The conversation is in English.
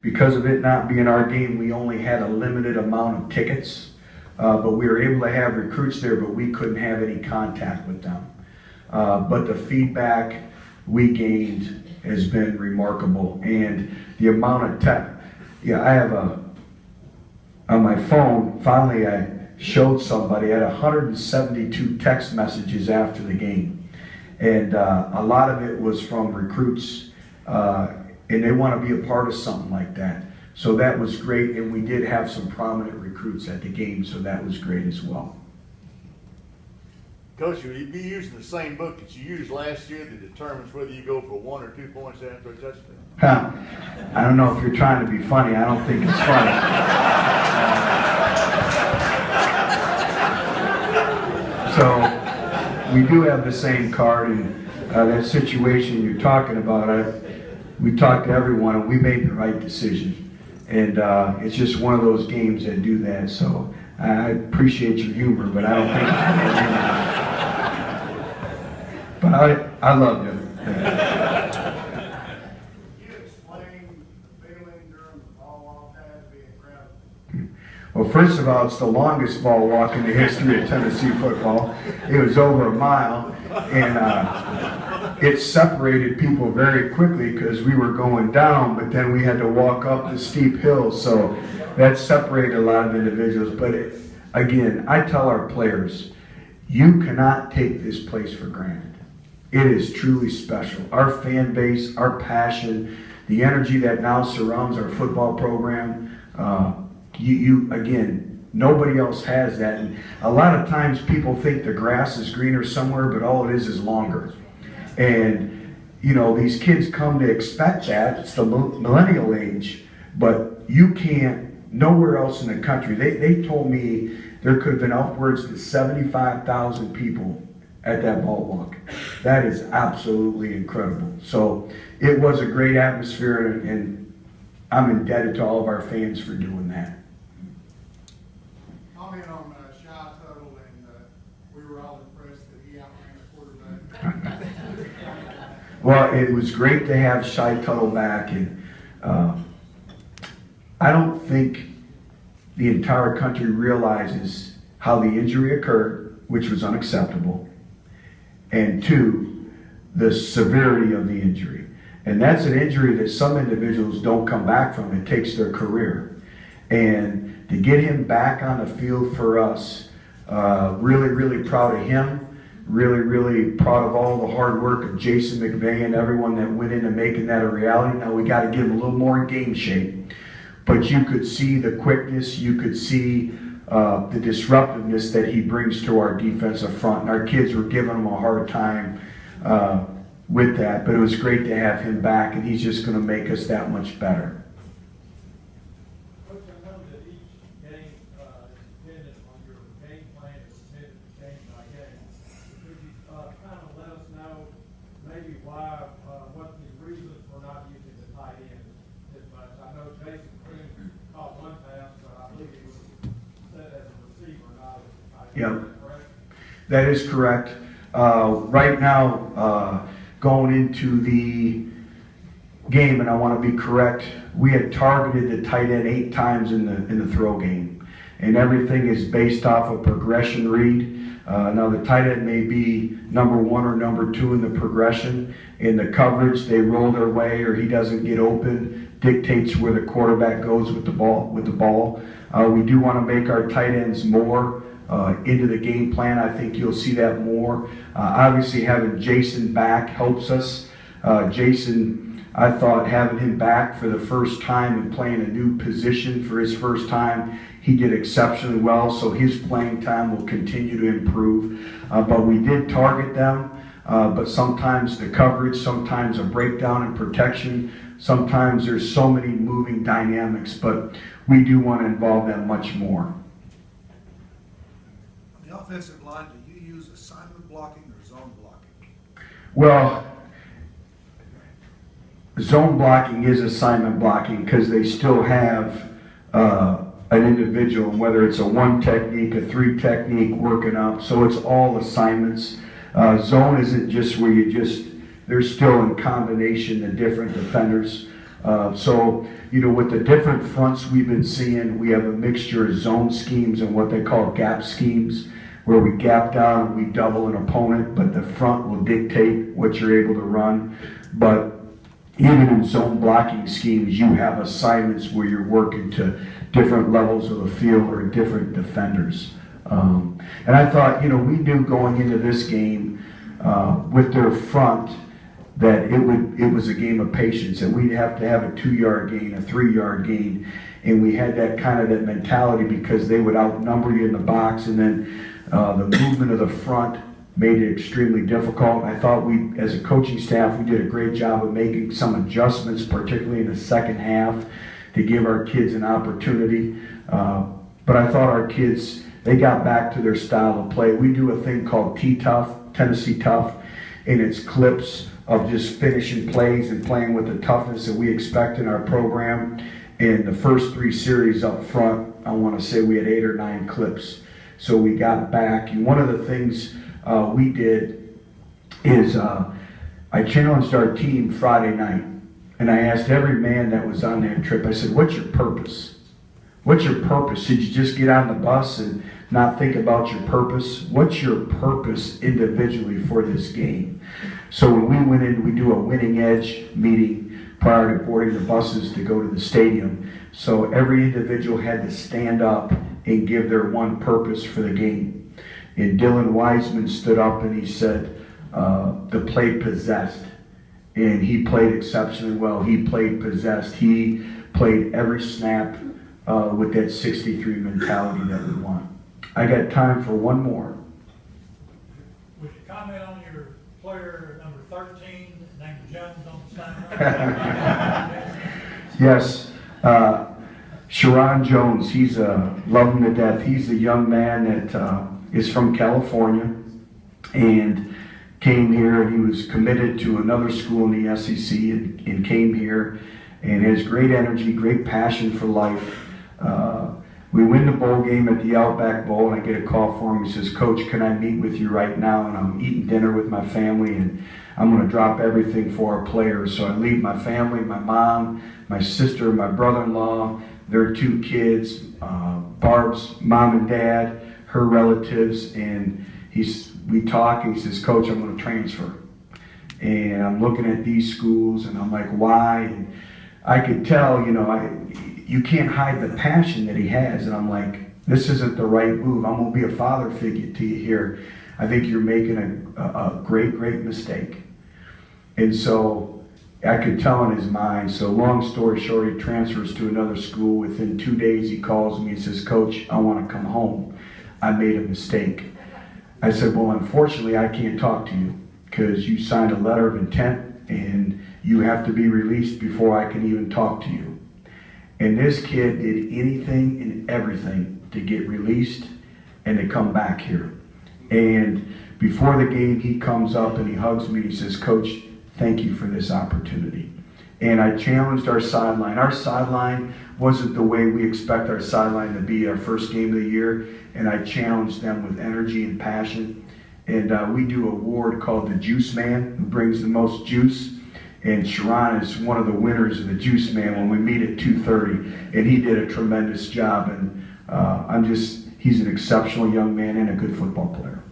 because of it not being our game, we only had a limited amount of tickets, but we were able to have recruits there, but we couldn't have any contact with them. But the feedback we gained has been remarkable, and the amount of I have on my phone, finally I showed somebody, I had 172 text messages after the game, and a lot of it was from recruits, and they want to be a part of something like that. So that was great, and we did have some prominent recruits at the game, so that was great as well. Coach, will you be using the same book that you used last year that determines whether you go for 1 or 2 points after a touchdown? I don't know if you're trying to be funny. I don't think it's funny. So we do have the same card, and that situation you're talking about, we talked to everyone, and we made the right decision. And it's just one of those games that do that. So I appreciate your humor, but I don't think it's funny. But I loved it. You explain the feeling during the ball walk had to be incredible. Well, first of all, it's the longest ball walk in the history of Tennessee football. It was over a mile, and it separated people very quickly because we were going down, but then we had to walk up the steep hill, so that separated a lot of individuals. But again, I tell our players, you cannot take this place for granted. It is truly special. Our fan base, our passion, the energy that now surrounds our football program, again, nobody else has that. And a lot of times people think the grass is greener somewhere, but all it is longer. And, you know, these kids come to expect that. It's the millennial age, but you can't, nowhere else in the country. They told me there could have been upwards to 75,000 people at that ball walk. That is absolutely incredible. So it was a great atmosphere, and I'm indebted to all of our fans for doing that. Comment on Shy Tuttle, and we were all impressed that he outran the quarterback. Well, it was great to have Shy Tuttle back, and I don't think the entire country realizes how the injury occurred, which was unacceptable, and 2, the severity of the injury. And that's an injury that some individuals don't come back from. It takes their career. And to get him back on the field for us, really, really proud of him. Really, really proud of all the hard work of Jason McVay and everyone that went into making that a reality. Now we got to get him a little more in game shape. But you could see the quickness, you could see the disruptiveness that he brings to our defensive front. And our kids were giving him a hard time with that. But it was great to have him back, and he's just going to make us that much better. Coach, I know that each game is dependent on your game plan and submitted game by game. Could you kind of let us know maybe why, what the reasons for not using the tight end as much? I know Jason Green caught one pass, but I believe he was set as a receiver, not as a tight end. Yeah, correct? That is correct. Right now, going into the game, and I want to be correct, we had targeted the tight end 8 times in the throw game, and everything is based off a progression read. Now the tight end may be number 1 or number 2 in the progression. In the coverage, they roll their way, or he doesn't get open, dictates where the quarterback goes with the ball. We do want to make our tight ends more into the game plan. I think you'll see that more. Obviously, having Jason back helps us. Jason, I thought having him back for the first time and playing a new position for his first time, he did exceptionally well, so his playing time will continue to improve. But we did target them, but sometimes the coverage, sometimes a breakdown in protection, sometimes there's so many moving dynamics, but we do want to involve them much more. On the offensive line, do you use assignment blocking or zone blocking? Well, zone blocking is assignment blocking because they still have an individual, whether it's a 1 technique, a 3 technique, working up. So it's all assignments. Zone isn't just where they're still in combination, the different defenders. So, you know, with the different fronts we've been seeing, we have a mixture of zone schemes and what they call gap schemes, where we gap down and we double an opponent, but the front will dictate what you're able to run. But even in zone blocking schemes, you have assignments where you're working to different levels of the field or different defenders. And I thought, you know, we knew going into this game with their front that it was a game of patience, and we'd have to have a 2-yard gain, a 3-yard gain, and we had that kind of that mentality because they would outnumber you in the box, and then the movement of the front made it extremely difficult. I thought we, as a coaching staff, we did a great job of making some adjustments, particularly in the second half, to give our kids an opportunity. But I thought our kids, they got back to their style of play. We do a thing called T-Tough, Tennessee Tough, and it's clips of just finishing plays and playing with the toughness that we expect in our program. In the first 3 series up front, I want to say we had 8 or 9 clips. So we got back, and one of the things we did is I challenged our team Friday night, and I asked every man that was on that trip, I said, what's your purpose? What's your purpose? Did you just get on the bus and not think about your purpose? What's your purpose individually for this game? So when we went in, we do a winning edge meeting prior to boarding the buses to go to the stadium. So every individual had to stand up and give their one purpose for the game. And Dylan Wiseman stood up and he said, the play possessed. And he played exceptionally well. He played possessed. He played every snap with that 63 mentality that we want. I got time for one more. Would you comment on your player number 13, named Jones on the sideline? Yes. Sharon Jones, he's love him to death. He's a young man that is from California and came here, and he was committed to another school in the SEC and came here and has great energy, great passion for life. We win the bowl game at the Outback Bowl, and I get a call for him. He says, Coach, can I meet with you right now? And I'm eating dinner with my family, and I'm going to drop everything for our players. So I leave my family, my mom, my sister, my brother-in-law, their 2 kids, Barb's mom and dad, her relatives, and we talk, and he says, Coach, I'm going to transfer. And I'm looking at these schools, and I'm like, why? And I could tell, you know, you can't hide the passion that he has. And I'm like, this isn't the right move. I'm going to be a father figure to you here. I think you're making a great, great mistake. And so I could tell in his mind. So long story short, he transfers to another school. Within 2 days, he calls me and says, Coach, I want to come home. I made a mistake. I said, well, unfortunately, I can't talk to you because you signed a letter of intent and you have to be released before I can even talk to you. And this kid did anything and everything to get released and to come back here. And before the game, he comes up and he hugs me and he says, Coach, thank you for this opportunity. And I challenged our sideline. Our sideline wasn't the way we expect our sideline to be our first game of the year. And I challenged them with energy and passion. And we do an award called the Juice Man, who brings the most juice. And Sharon is one of the winners of the Juice Man when we meet at 2:30. And he did a tremendous job. And he's an exceptional young man and a good football player.